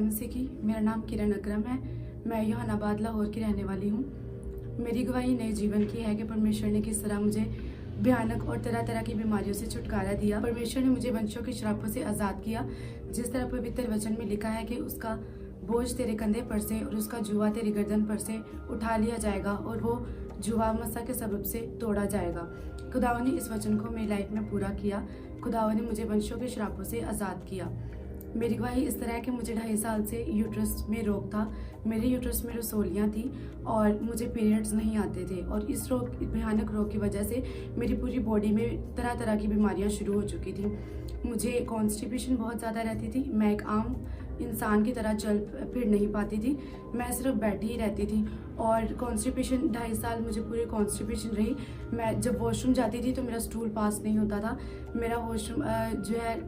MSc की। मेरा नाम किरण अकरम है। मैं जहानाबाद लाहौर की रहने वाली हूँ। मेरी गवाही नए जीवन की है कि परमेश्वर ने किस तरह मुझे भयानक और तरह तरह की बीमारियों से छुटकारा दिया। परमेश्वर ने मुझे वंशों के श्रापों से आज़ाद किया। जिस तरह पवित्र वचन में लिखा है कि उसका बोझ तेरे कंधे पर से और उसका जुआ तेरी गर्दन पर से उठा लिया जाएगा और वो जुआ मसा के सबब से तोड़ा जाएगा। खुदावन ने इस वचन को मेरी लाइफ में पूरा किया। खुदावन ने मुझे वंशों के श्रापों से आज़ाद किया। मेरी गवाही इस तरह है कि मुझे 2.5 साल से यूट्रस में रोग था। मेरे यूट्रस में रसोलियाँ थी और मुझे पीरियड्स नहीं आते थे और इस भयानक रोग की वजह से मेरी पूरी बॉडी में तरह तरह की बीमारियां शुरू हो चुकी थी। मुझे कॉन्स्टिपेशन बहुत ज़्यादा रहती थी। मैं एक आम इंसान की तरह चल फिर नहीं पाती थी। मैं सिर्फ बैठी ही रहती थी और कॉन्स्टिपेशन 2.5 साल मुझे पूरी कॉन्स्टिपेशन रही। मैं जब वॉशरूम जाती थी तो मेरा स्टूल पास नहीं होता था। मेरा वॉशरूम जो है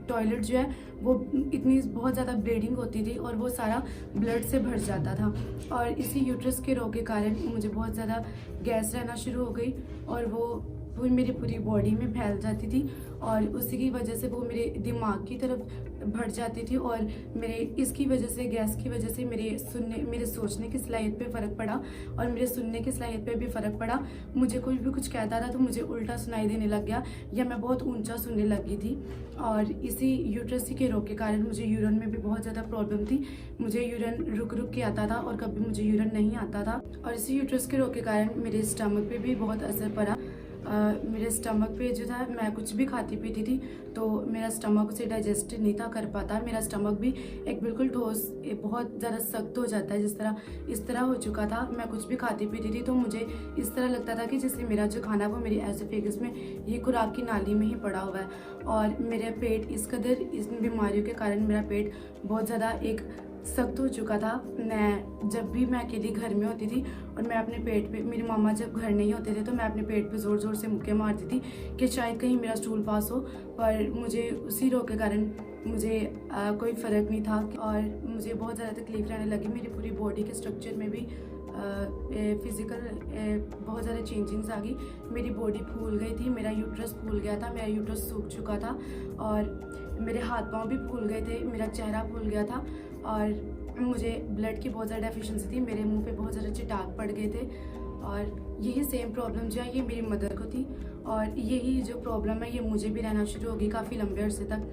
टॉयलेट जो है वो इतनी बहुत ज़्यादा ब्लीडिंग होती थी और वो सारा ब्लड से भर जाता था। और इसी यूट्रस के रोग के कारण मुझे बहुत ज़्यादा गैस रहना शुरू हो गई और वो मेरी पूरी बॉडी में फैल जाती थी और उसी की वजह से वो मेरे दिमाग की तरफ बढ़ जाती थी और मेरे इसकी वजह से गैस की वजह से मेरे सोचने की सलाहियत पे फ़र्क पड़ा और मेरे सुनने की सलाहियत पे भी फ़र्क पड़ा। मुझे कोई भी कुछ कहता था तो मुझे उल्टा सुनाई देने लग गया या मैं बहुत ऊंचा सुनने लगी थी। और इसी यूट्रस के रोग के कारण मुझे यूरिन में भी बहुत ज़्यादा प्रॉब्लम थी। मुझे यूरिन रुक रुक के आता था और कभी मुझे यूरिन नहीं आता था। और इसी यूट्रस के रोग के कारण मेरे स्टमक पे भी बहुत असर पड़ा। मेरे स्टमक पे जो था मैं कुछ भी खाती पीती थी तो मेरा स्टमक उसे डाइजेस्ट नहीं था कर पाता। मेरा स्टमक भी एक बिल्कुल ठोस बहुत ज़्यादा सख्त हो जाता है, इस तरह हो चुका था। मैं कुछ भी खाती पीती थी तो मुझे इस तरह लगता था कि जैसे मेरा जो खाना वो मेरी एसोफेगस में ये खुराक की नाली में ही पड़ा हुआ है। और मेरा पेट इस कदर इन बीमारियों के कारण मेरा पेट बहुत ज़्यादा एक सख्त हो चुका था। जब भी मैं अकेली घर में होती थी और मैं अपने पेट पे, मेरी मामा जब घर नहीं होते थे तो मैं अपने पेट पे ज़ोर ज़ोर से मुक्के मारती थी कि शायद कहीं मेरा स्टूल पास हो। पर मुझे उसी रोग के कारण मुझे कोई फ़र्क नहीं था और मुझे बहुत ज़्यादा तकलीफ रहने लगी। मेरी पूरी बॉडी के स्ट्रक्चर में भी फिज़िकल बहुत ज़्यादा चेंजिंग्स आ गई। मेरी बॉडी फूल गई थी, मेरा यूट्रस फूल गया था, मेरा यूट्रस सूख चुका था और मेरे हाथ पाँव भी फूल गए थे, मेरा चेहरा फूल गया था और मुझे ब्लड की बहुत ज़्यादा डेफिशिएंसी थी। मेरे मुंह पे बहुत ज़्यादा चिटाक पड़ गए थे और यही सेम प्रॉब्लम जो है ये मेरी मदर को थी और यही जो प्रॉब्लम है ये मुझे भी रहना शुरू हो गई काफ़ी लंबे अरसे तक।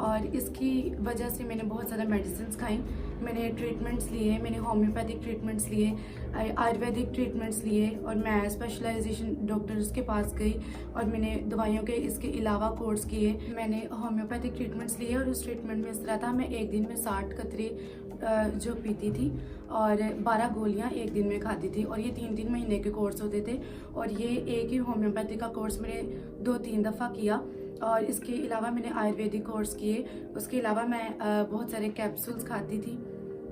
और इसकी वजह से मैंने बहुत ज़्यादा मेडिसिन खाई, मैंने ट्रीटमेंट्स लिए, मैंने होम्योपैथिक ट्रीटमेंट्स लिए, आयुर्वेदिक ट्रीटमेंट्स लिए और मैं स्पेशलाइजेशन डॉक्टर्स के पास गई और मैंने दवाइयों के इसके अलावा कोर्स किए। मैंने होम्योपैथिक ट्रीटमेंट्स लिए और उस ट्रीटमेंट में इस तरह था, मैं एक दिन में 60 कतरे जो पीती थी और 12 गोलियां एक दिन में खाती थी और ये 3-3 महीने के कोर्स होते थे। और ये एक ही होम्योपैथिक का कोर्स मैंने 2-3 दफ़ा किया और इसके अलावा मैंने आयुर्वेदिक कोर्स किए। उसके अलावा मैं बहुत सारे कैप्सूल्स खाती थी,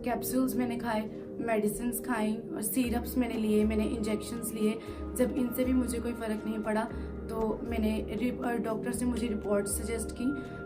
कैप्सूल्स मैंने खाए, मेडिसिन खाई और सिरप्स मैंने लिए, मैंने इंजेक्शन्स लिए। जब इनसे भी मुझे कोई फ़र्क नहीं पड़ा तो मैंने डॉक्टर से मुझे रिपोर्ट सजेस्ट की।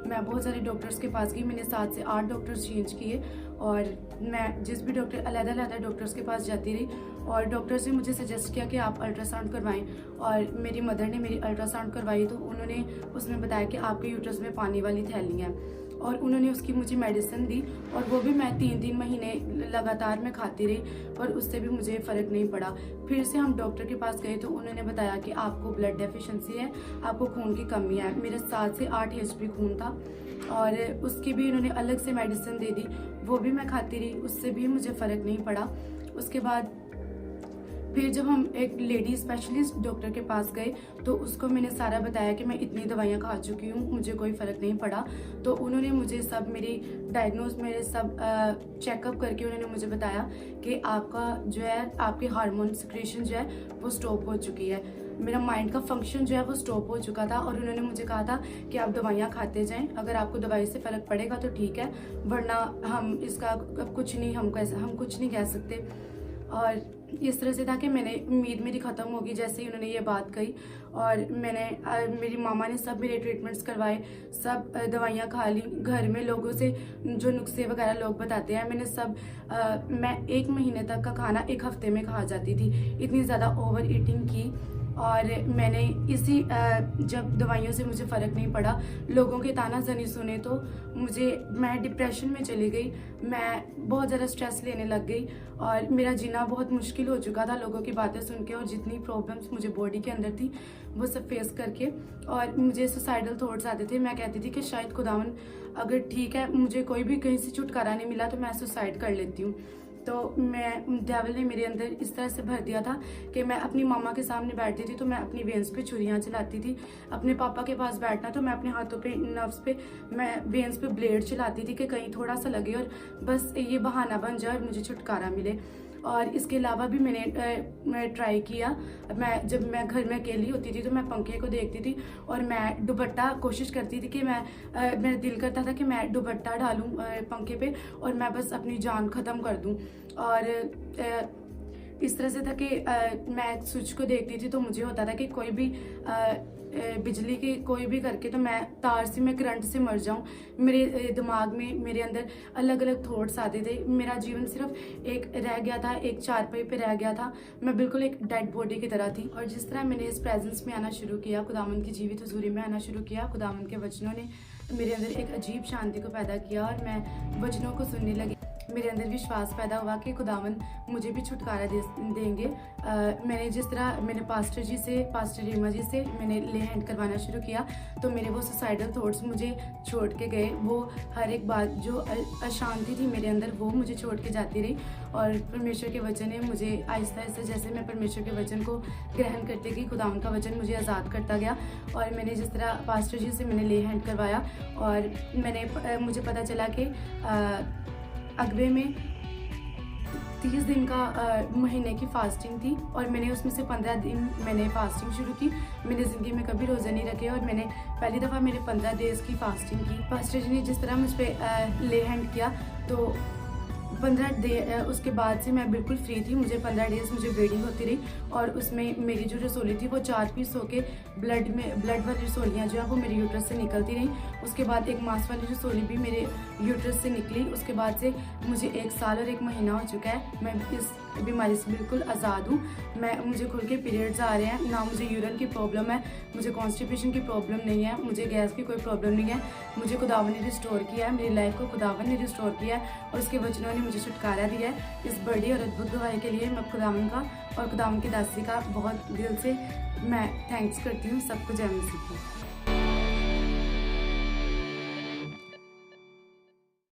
मैं बहुत सारे डॉक्टर्स के पास गई, मैंने 7 से 8 डॉक्टर्स चेंज किए और मैं जिस भी डॉक्टर अलग-अलग डॉक्टर्स के पास जाती रही और डॉक्टर्स ने मुझे सजेस्ट किया कि आप अल्ट्रासाउंड करवाएं। और मेरी मदर ने मेरी अल्ट्रासाउंड करवाई तो उन्होंने उसमें बताया कि आपके यूट्रस में पानी वाली थैली है और उन्होंने उसकी मुझे मेडिसिन दी और वो भी मैं 3-3 महीने लगातार मैं खाती रही और उससे भी मुझे फ़र्क नहीं पड़ा। फिर से हम डॉक्टर के पास गए तो उन्होंने बताया कि आपको ब्लड डेफिशिएंसी है, आपको खून की कमी है। मेरा 7 से 8 HP खून था और उसकी भी उन्होंने अलग से मेडिसिन दे दी, वो भी मैं खाती रही, उससे भी मुझे फ़र्क नहीं पड़ा। उसके बाद फिर जब हम एक लेडी स्पेशलिस्ट डॉक्टर के पास गए तो उसको मैंने सारा बताया कि मैं इतनी दवाइयाँ खा चुकी हूँ, मुझे कोई फ़र्क नहीं पड़ा। तो उन्होंने मुझे सब मेरी मेरे सब चेकअप करके उन्होंने मुझे बताया कि आपका जो है आपके हार्मोन सिक्रेशन जो है वो स्टॉप हो चुकी है, मेरा माइंड का फंक्शन जो है वो स्टॉप हो चुका था। और उन्होंने मुझे कहा था कि आप दवाइयाँ खाते जाएं, अगर आपको दवाई से फ़र्क पड़ेगा तो ठीक है, वरना हम इसका कुछ नहीं हम कुछ नहीं कह सकते। और इस तरह से था कि मैंने उम्मीद मेरी ख़त्म होगी जैसे ही उन्होंने ये बात कही। और मेरी मामा ने सब मेरे ट्रीटमेंट्स करवाए, सब दवाइयाँ खा ली। घर में लोगों से जो नुस्खे वगैरह लोग बताते हैं मैंने सब मैं 1 महीने तक का खाना 1 हफ्ते में खा जाती थी, इतनी ज़्यादा ओवर ईटिंग की। और मैंने इसी जब दवाइयों से मुझे फ़र्क नहीं पड़ा, लोगों के तानाज़नी सुने तो मैं डिप्रेशन में चली गई। मैं बहुत ज़्यादा स्ट्रेस लेने लग गई और मेरा जीना बहुत मुश्किल हो चुका था लोगों की बातें सुन के, और जितनी प्रॉब्लम्स मुझे बॉडी के अंदर थी वो सब फेस करके। और मुझे सुसाइडल थॉट्स आते थे। मैं कहती थी कि शायद खुदावन अगर ठीक है, मुझे कोई भी कहीं से छुटकारा नहीं मिला तो मैं सुसाइड कर लेती हूँ। तो डेविल ने मेरे अंदर इस तरह से भर दिया था कि मैं अपनी मामा के सामने बैठती थी तो मैं अपनी वेन्स पे छुरियाँ चलाती थी। अपने पापा के पास बैठना तो मैं अपने हाथों पे, नर्व्स पे, मैं वेन्स पे ब्लेड चलाती थी कि कहीं थोड़ा सा लगे और बस ये बहाना बन जाए और मुझे छुटकारा मिले। और इसके अलावा भी मैंने ट्राई किया। जब मैं घर में अकेली होती थी तो मैं पंखे को देखती थी और मैं दुपट्टा कोशिश करती थी कि मेरा दिल करता था कि मैं दुपट्टा डालूं पंखे पे और मैं बस अपनी जान ख़त्म कर दूं। और इस तरह से था कि मैं स्विच को देखती थी तो मुझे होता था कि कोई भी बिजली की कोई भी करके तो मैं तार से, मैं करंट से मर जाऊं। मेरे दिमाग में, मेरे अंदर अलग अलग थॉट्स आते थे। मेरा जीवन सिर्फ एक रह गया था, एक चारपाई पे रह गया था। मैं बिल्कुल एक डेड बॉडी की तरह थी। और जिस तरह मैंने इस प्रेजेंस में आना शुरू किया, खुदावंद की जीवित हुजूरी में आना शुरू किया, खुदावंद के वचनों ने मेरे अंदर एक अजीब शांति को पैदा किया और मैं वचनों को सुनने लगी। मेरे अंदर विश्वास पैदा हुआ कि खुदावंद मुझे भी छुटकारा देंगे। मैंने जिस तरह मैंने पास्टर रीमा जी से मैंने ले हैंड करवाना शुरू किया तो मेरे वो सुसाइडल थॉट्स मुझे छोड़ के गए। वो हर एक बात जो अशांति थी मेरे अंदर वो मुझे छोड़ के जाती रही। और परमेश्वर के वचन ने मुझे आहिस्ता आहिस्ता, जैसे मैं परमेश्वर के वचन को ग्रहण करती गई, खुदावंद का वचन मुझे आज़ाद करता गया। और मैंने जिस तरह पास्टर जी से मैंने ले हैंड करवाया और मुझे पता चला कि अगवे में 30 दिन का महीने की फास्टिंग थी और मैंने उसमें से 15 दिन मैंने फास्टिंग शुरू की। मैंने ज़िंदगी में कभी रोज़ा नहीं रखे और मैंने पहली दफ़ा मेरे 15 डेज़ की फास्टिंग की। पास्टर जी ने जिस तरह मुझ पर ले हैंड किया तो 15 उसके बाद से मैं बिल्कुल फ्री थी। मुझे 15 डेज़ मुझे ब्लीडिंग होती रही और उसमें मेरी जो रसोली थी वो 4 पीस होके ब्लड वाली रसोलियाँ जो है वो मेरे यूट्रस से निकलती रहीं। उसके बाद एक मांस वाली रसोली भी मेरे यूट्रस से निकली। उसके बाद से मुझे 1 साल और 1 महीना हो चुका है। मैं इस बीमारी से बिल्कुल आज़ाद हूँ। मुझे खुल के पीरियड्स आ रहे हैं, ना मुझे यूरिन की प्रॉब्लम है, मुझे कॉन्स्टिपेशन की प्रॉब्लम नहीं है, मुझे गैस की कोई प्रॉब्लम नहीं है। मुझे खुदावन ने रिस्टोर किया है, मेरी लाइफ को खुदावन ने रिस्टोर किया है और उसके वचनों ने मुझे छुटकारा दिया है। इस बड़ी और अद्भुत गवाही के लिए मैं खुदावन का और खुदावन की दासी का बहुत दिल से मैं थैंक्स करती हूँ। सबको जय मसीह की।